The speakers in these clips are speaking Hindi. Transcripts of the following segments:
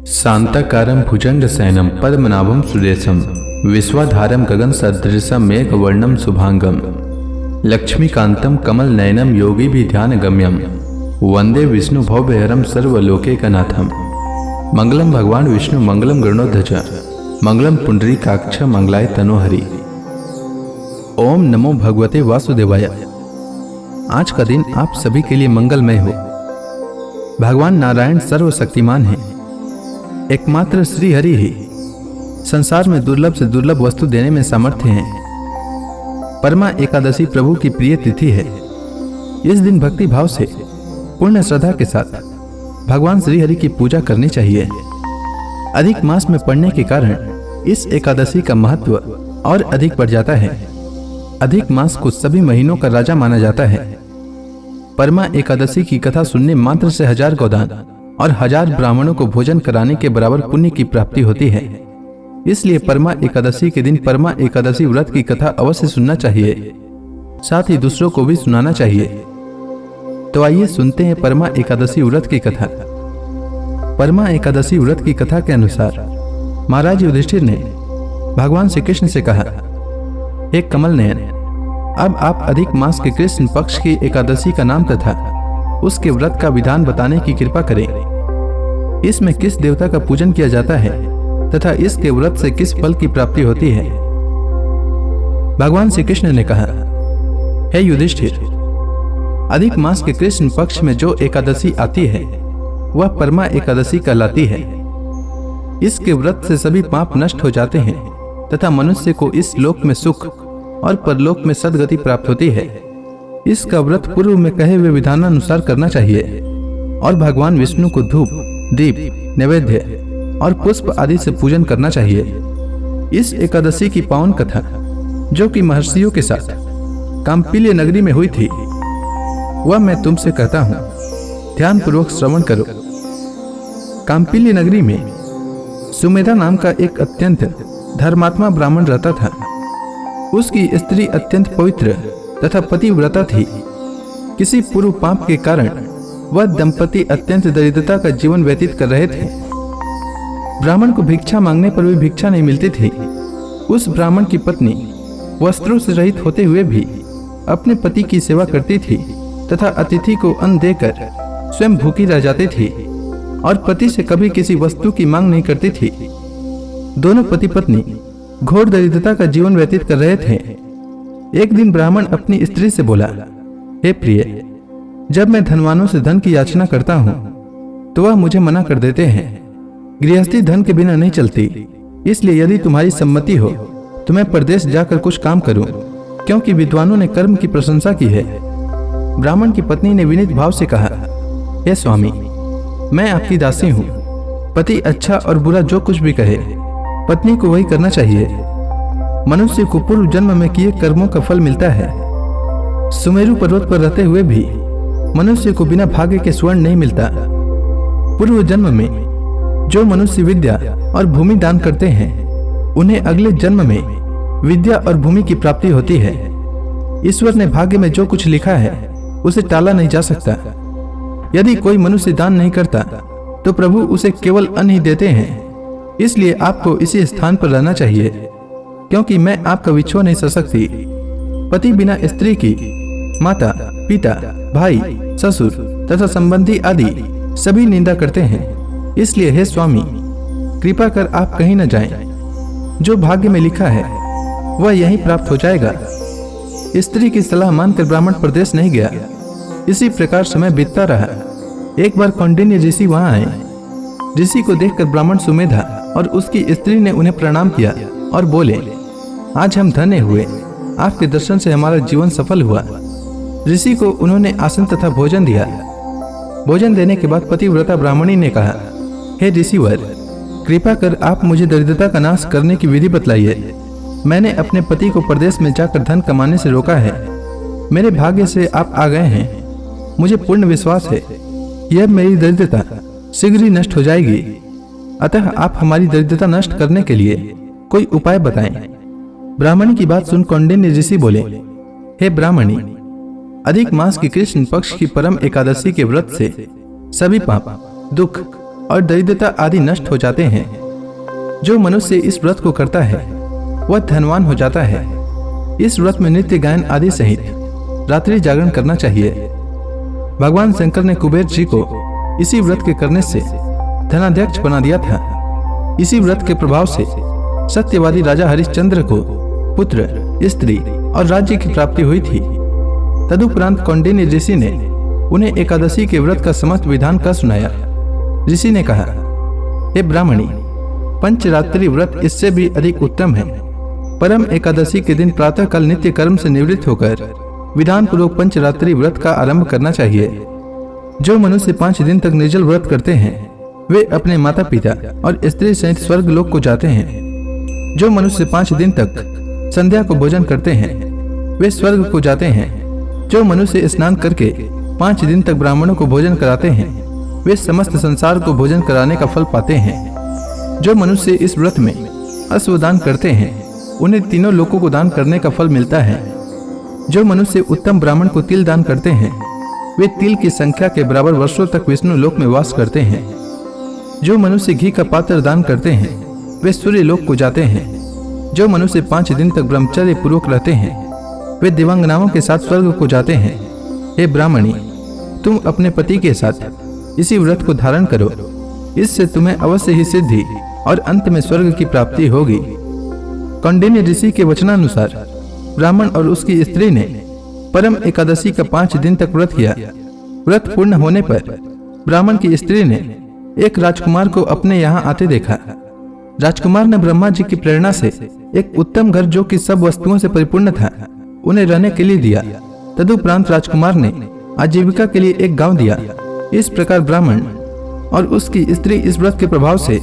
शांताकारं भुजंगशयनं पद्मनाभं सुरेशं विश्वाधारं गगनसदृशं मेघवर्णं शुभांगं लक्ष्मीकान्तं कमलनयनं योगिभिध्यानगम्यं वंदे विष्णु भवभयहरं सर्वलोकैकनाथं। मंगलम भगवान विष्णु मंगलम गरुड़ध्वज मंगलम पुंडरीकाक्ष मंगलाय तनोहरि। ओम नमो भगवते वासुदेवाय। आज का दिन आप सभी के लिए मंगलमय हो। भगवान नारायण सर्वशक्तिमान हैं। एकमात्र श्री हरि ही संसार में दुर्लभ से दुर्लभ वस्तु देने में सामर्थ्य हैं। परमा एकादशी प्रभु की प्रिय तिथि है। इस दिन भक्ति भाव से पूर्ण श्रद्धा के साथ भगवान श्री हरि की पूजा करनी चाहिए। अधिक मास में पड़ने के कारण इस एकादशी का महत्व और अधिक बढ़ जाता है। अधिक मास को सभी महीनों का राजा माना जाता है। परमा एकादशी की कथा सुनने मात्र से 1000 गोदान और 1000 ब्राह्मणों को भोजन कराने के बराबर पुण्य की प्राप्ति होती है। इसलिए परमा एकादशी के दिन परमा एकादशी व्रत की कथा अवश्य सुनना चाहिए, साथ ही दूसरों को भी सुनाना चाहिए। तो आइए सुनते हैं परमा एकादशी व्रत की कथा। परमा एकादशी व्रत की कथा के अनुसार महाराज युधिष्ठिर ने भगवान श्री कृष्ण से कहा, हे कमल नयन, अब आप अधिक मास के कृष्ण पक्ष की एकादशी का नाम तथा उसके व्रत का विधान बताने की कृपा करें। इसमें किस देवता का पूजन किया जाता है तथा इसके व्रत से किस फल की प्राप्ति होती है। भगवान श्री कृष्ण ने कहा, हे युधिष्ठिर, अधिक मास के कृष्ण पक्ष में जो एकादशी आती है वह परमा एकादशी कहलाती है। इसके व्रत से सभी पाप नष्ट हो जाते हैं तथा मनुष्य को इस लोक में सुख और परलोक में सद्गति प्राप्त होती है। इसका व्रत पूर्व में कहे हुए विधानानुसार करना चाहिए और भगवान विष्णु को धूप, दीप, नैवेद्य और पुष्प आदि से पूजन करना चाहिए। इस एकादशी की पावन कथा जो कि महर्षियों के साथ काम्पिल्य नगरी में हुई थी वह मैं तुमसे कहता हूं, ध्यान पूर्वक श्रवण करो। काम्पिल्य नगरी में सुमेधा नाम का एक अत्यंत धर्मात्मा ब्राह्मण रहता था। उसकी स्त्री अत्यंत पवित्र तथा पतिव्रता थी। किसी पूर्व पाप के कारण वह दंपति अत्यंत दरिद्रता का जीवन व्यतीत कर रहे थे। ब्राह्मण को भिक्षा मांगने पर भी भिक्षा नहीं मिलती थी। उस ब्राह्मण की पत्नी वस्त्रों से रहित होते हुए भी अपने पति की सेवा करती थी तथा अतिथि को अन्न देकर स्वयं भूखी रह जाती थी और पति से कभी किसी वस्तु की मांग नहीं करती थी। दोनों पति पत्नी घोर दरिद्रता का जीवन व्यतीत कर रहे थे। एक दिन ब्राह्मण अपनी स्त्री से बोला, हे प्रिय, जब मैं धनवानों से धन की याचना करता हूँ तो वह मुझे मना कर देते हैं। गृहस्थी धन के बिना नहीं चलती, इसलिए यदि तुम्हारी सम्मति हो तो मैं परदेश जाकर कुछ काम करूं, क्योंकि विद्वानों ने कर्म की प्रशंसा की है। ब्राह्मण की पत्नी ने विनीत भाव से कहा, हे स्वामी, मैं आपकी दासी हूँ। पति अच्छा और बुरा जो कुछ भी कहे पत्नी को वही करना चाहिए। मनुष्य को पूर्व जन्म में किए कर्मों का फल मिलता है। सुमेरु पर्वत पर रहते हुए भी मनुष्य को बिना भाग्य के स्वर्ण नहीं मिलता। पूर्व जन्म में जो मनुष्य विद्या और भूमि दान करते हैं उन्हें अगले जन्म में विद्या और भूमि की प्राप्ति होती है। ईश्वर ने भाग्य में जो कुछ लिखा है उसे टाला नहीं जा सकता। यदि कोई मनुष्य दान नहीं करता तो प्रभु उसे केवल अन्न ही देते हैं। इसलिए आपको इसी स्थान पर रहना चाहिए, क्योंकि मैं आपका विछोह नहीं सह सकती। पति बिना स्त्री की माता, पिता, भाई, ससुर तथा संबंधी आदि सभी निंदा करते हैं। इसलिए हे स्वामी, कृपा कर आप कहीं न जाएं। जो भाग्य में लिखा है वह यहीं प्राप्त हो जाएगा। स्त्री की सलाह मानकर ब्राह्मण प्रदेश नहीं गया। इसी प्रकार समय बीतता रहा। एक बार कौंडिन्य ऋषि वहां आए। ऋषि को देखकर ब्राह्मण सुमेधा और उसकी स्त्री ने उन्हें प्रणाम किया और बोले, आज हम धन्य हुए, आपके दर्शन से हमारा जीवन सफल हुआ। ऋषि को उन्होंने आसन तथा भोजन दिया। भोजन देने के बाद पतिव्रता ब्राह्मणी ने कहा, हे ऋषिवर, कृपा कर आप मुझे दरिद्रता का नाश करने की विधि बतलाइए। मैंने अपने पति को प्रदेश में जाकर धन कमाने से रोका है। मेरे भाग्य से आप आ गए हैं। मुझे पूर्ण विश्वास है यह मेरी दरिद्रता शीघ्र ही नष्ट हो जाएगी। अतः आप हमारी दरिद्रता नष्ट करने के लिए कोई उपाय बताएं। ब्राह्मणी की बात सुन कौंडिन्य ऋषि बोले, हे ब्राह्मणी, अधिक मास की कृष्ण पक्ष की परम एकादशी के व्रत से सभी पाप, दुख और दरिद्रता आदि नष्ट हो जाते हैं। जो मनुष्य इस व्रत को करता है वह धनवान हो जाता है। इस व्रत में नित्य गायन आदि सहित रात्रि जागरण करना चाहिए। भगवान शंकर ने कुबेर जी को इसी व्रत के करने से धनाध्यक्ष बना दिया था। इसी व्रत के प्रभाव से सत्यवादी राजा हरिश्चंद्र को पुत्र, स्त्री और राज्य की प्राप्ति हुई थी। तदुपरांत कौंडिन्य ऋषि ने उन्हें एकादशी के व्रत का समस्त विधान का सुनाया। ऋषि ने कहा, हे ब्राह्मणी, पंचरात्रि व्रत इससे भी अधिक उत्तम है। परम एकादशी के दिन प्रातःकाल नित्य कर्म से निवृत्त होकर विधान पूर्वक पंचरात्रि व्रत का आरंभ करना चाहिए। जो मनुष्य 5 दिन तक निर्जल व्रत करते हैं वे अपने माता पिता और स्त्री सहित स्वर्ग लोक को जाते हैं। जो मनुष्य 5 दिन तक संध्या को भोजन करते हैं वे स्वर्ग को जाते हैं। जो मनुष्य स्नान करके 5 दिन तक ब्राह्मणों को भोजन कराते हैं वे समस्त संसार को भोजन कराने का फल पाते हैं। जो मनुष्य इस व्रत में अश्वदान करते हैं उन्हें तीनों लोकों को दान करने का फल मिलता है। जो मनुष्य उत्तम ब्राह्मण को तिल दान करते हैं वे तिल की संख्या के बराबर वर्षों तक विष्णु लोक में वास करते हैं। जो मनुष्य घी का पात्र दान करते हैं वे सूर्य लोक को जाते हैं। जो मनुष्य 5 दिन तक ब्रह्मचर्य पूर्वक रहते हैं वे दिव्यांगनाओं के साथ स्वर्ग को जाते हैं। हे ब्राह्मणी, तुम अपने पति के साथ इसी व्रत को धारण करो, इससे तुम्हें अवश्य ही सिद्धि और अंत में स्वर्ग की प्राप्ति होगी। कौंडिन्य ऋषि के वचनानुसार ब्राह्मण और उसकी स्त्री ने परम एकादशी का 5 दिन तक व्रत किया। व्रत पूर्ण होने पर ब्राह्मण की स्त्री ने एक राजकुमार को अपने यहाँ आते देखा। राजकुमार ने ब्रह्मा जी की प्रेरणा से एक उत्तम घर जो कि सब वस्तुओं से परिपूर्ण था उन्हें रहने के लिए दिया। तदुपरांत राजकुमार ने आजीविका के लिए एक गांव दिया। इस प्रकार ब्राह्मण और उसकी स्त्री इस व्रत के प्रभाव से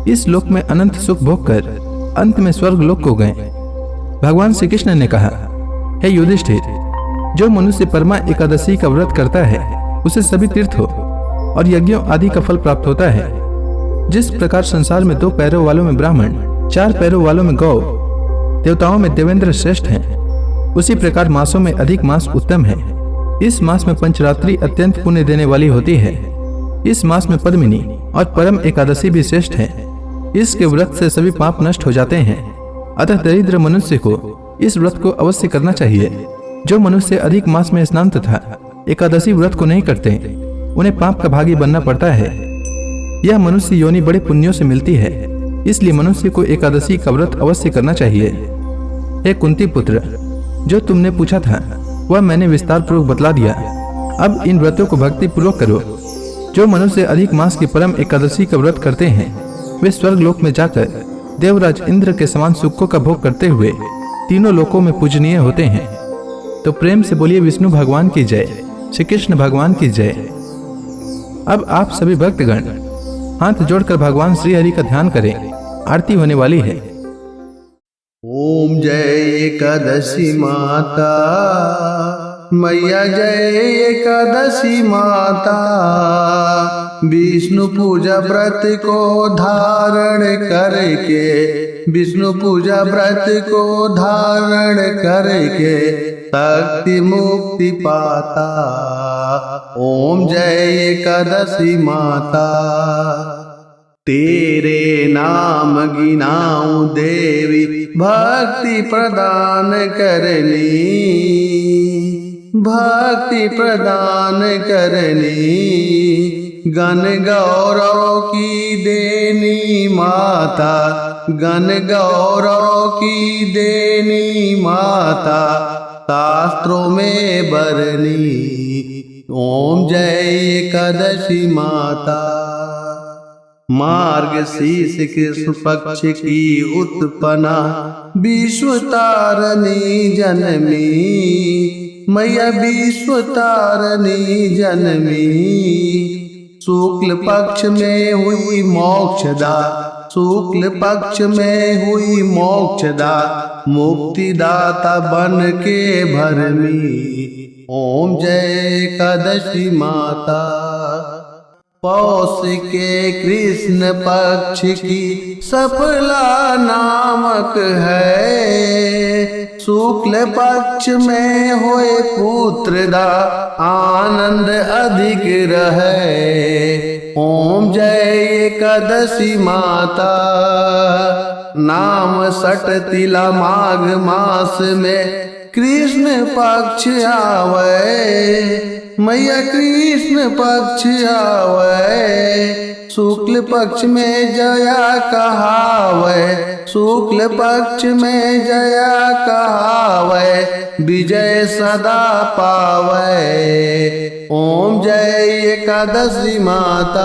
इस लोक में अनंत सुख भोग कर अंत में स्वर्ग लोक को गए। भगवान श्री कृष्ण ने कहा, हे युधिष्ठिर, जो मनुष्य परमा एकादशी का व्रत करता है उसे सभी तीर्थों और यज्ञों आदि का फल प्राप्त होता है। जिस प्रकार संसार में 2 पैरों वालों में ब्राह्मण, 4 पैरों वालों में गौ, देवताओं में देवेंद्र श्रेष्ठ हैं, उसी प्रकार मासों में अधिक मास उत्तम है। इस मास में पंचरात्रि अत्यंत पुण्य देने वाली होती है। इस मास में पद्मिनी और परम एकादशी भी श्रेष्ठ है। इसके व्रत से सभी पाप नष्ट हो जाते हैं। अतः दरिद्र मनुष्य को इस व्रत को अवश्य करना चाहिए। जो मनुष्य अधिक मास में स्नान तथा एकादशी व्रत को नहीं करते उन्हें पाप का भागी बनना पड़ता है। यह मनुष्य योनि बड़े पुण्यों से मिलती है, इसलिए मनुष्य को एकादशी का व्रत अवश्य करना चाहिए। हे कुंती पुत्र, जो तुमने पूछा था वह मैंने विस्तार पूर्वक बतला दिया। अब इन व्रतों को भक्ति पूर्वक करो। जो मनुष्य अधिक मास की परम एकादशी का व्रत करते हैं वे स्वर्ग लोक में जाकर देवराज इंद्र के समान सुखों का भोग करते हुए तीनों लोकों में पूजनीय होते हैं। तो प्रेम से बोलिए विष्णु भगवान की जय, श्री कृष्ण भगवान की जय। अब आप सभी भक्तगण हाथ जोड़कर भगवान श्री हरि का ध्यान करें। आरती होने वाली है। ओम जय एकादशी माता, मैया जय एकादशी माता। विष्णु पूजा व्रत को धारण करके, विष्णु पूजा व्रत को धारण करके शक्ति मुक्ति पाता। ओम जय एकादशी माता। तेरे नाम गिनाऊं देवी, भक्ति प्रदान करनी, भक्ति प्रदान करनी। गण गौरव की देनी माता, गण गौरव की देनी माता। शास्त्रों में बरनी। ओम जय एकादशी माता। मार्गशीर्ष कृष्ण पक्ष की उत्पन्ना, विश्व तारणी जनमी। मैया विश्व तारणी जनमी। शुक्ल पक्ष में हुई मोक्षदा, शुक्ल पक्ष में हुई मोक्षदा। मुक्तिदाता बन के भरमी। ओम जय एकादशी माता। पौष के कृष्ण पक्ष की सफला नामक है। शुक्ल पक्ष में होए पुत्रदा, आनंद अधिक रहे। ओम जय एकादशी माता। नाम सट तिला माघ मास में कृष्ण पक्ष आवे, मैया कृष्ण पक्ष आवे। शुक्ल पक्ष में जया कहावे, शुक्ल पक्ष में जया कहावे, विजय सदा पावे। ओम जय एकादशी माता।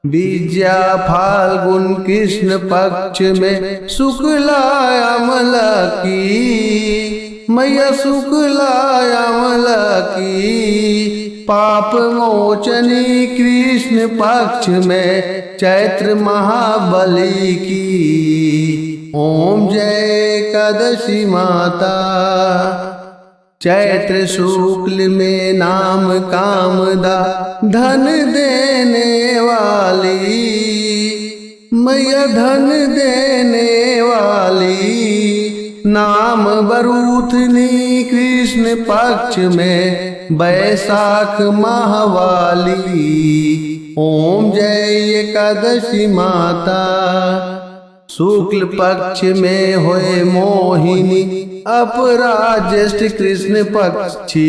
विद्या फाल्गुन कृष्ण पक्ष में शुक्ला अमला की, मैया शुक्ला अमला की। पाप मोचनी कृष्ण पक्ष में चैत्र महाबली की। ओम जय एकादशी माता। चैत्र शुक्ल में नाम कामदा धन देने वाली, मैया धन देने वाली। नाम बरूथनी कृष्ण पक्ष में बैसाख माहवाली। ओम जय एकादशी माता। शुक्ल पक्ष में होए मोहिनी अपराज्येष्ठ कृष्ण पक्षी,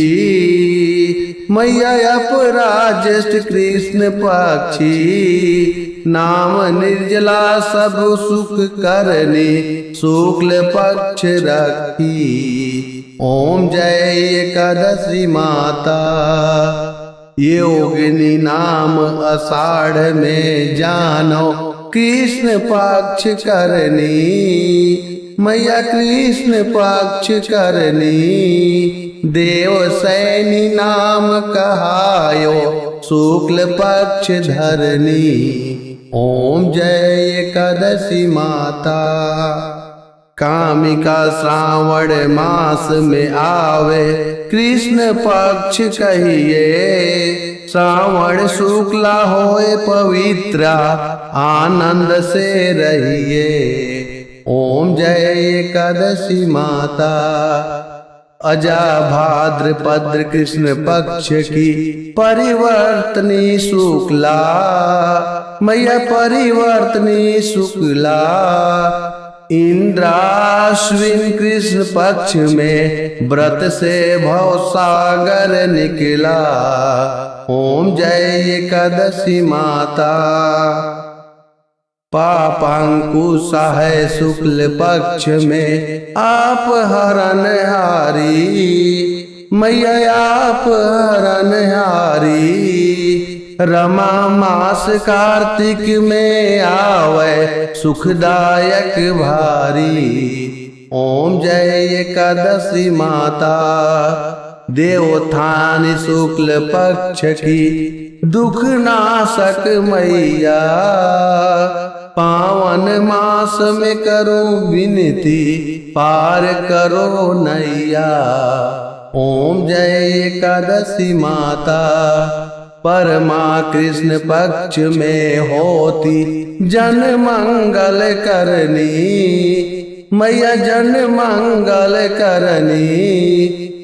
मैया अपराज्येष्ठ कृष्ण पक्षी। नाम निर्जला सब सुख करनी शुक्ल पक्ष रखी। ओम जय एकादशी माता। योगिनी नाम आषाढ़ में जानो कृष्ण पक्ष करनी, मैया कृष्ण पक्ष करनी। देव सैनी नाम कहायो शुक्ल पक्ष धरनी। ओम जय एकादशी माता। कामिका श्रावण मास में आवे कृष्ण पक्ष कहिए। श्रावण शुक्ला होए पवित्र आनंद से रहिए। ओम जय एकादशी माता। अजा भाद्रपद कृष्ण पक्ष की परिवर्तनी शुक्ला, मैया परिवर्तनी शुक्ला। इंद्राश्विन कृष्ण पक्ष में व्रत से भव सागर निकला। ओम जय एकादशी माता। पापांकुशा है शुक्ल पक्ष में आप हरणहारी, मैया आप हरणहारी। रमा मास कार्तिक में आवे सुखदायक भारी। ओम जय एकादशी माता। देवोत्थान शुक्ल पक्ष की दुख नाशक मैया। पावन मास में करो विनती पार करो नैया। ओम जय एकादशी माता। परमा कृष्ण पक्ष में होती जन मंगल करनी, मैया जन मंगल करनी।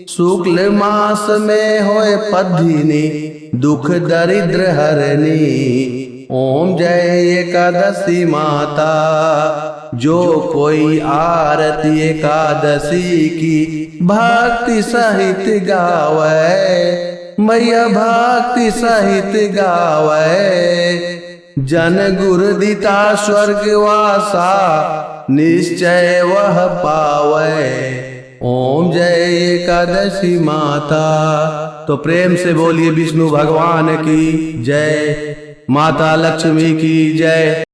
शुक्ल मास में होए पद्धिनी दुख दरिद्र हरनी। ओम जय एकादशी माता। जो कोई आरती एकादशी की भक्ति सहित गावे, मैया भक्ति सहित गावे। जन गुरु दिता स्वर्गवासा निश्चय वह पावे। ओम जय एकादशी माता। तो प्रेम से बोलिए विष्णु भगवान की जय, माता लक्ष्मी की जय।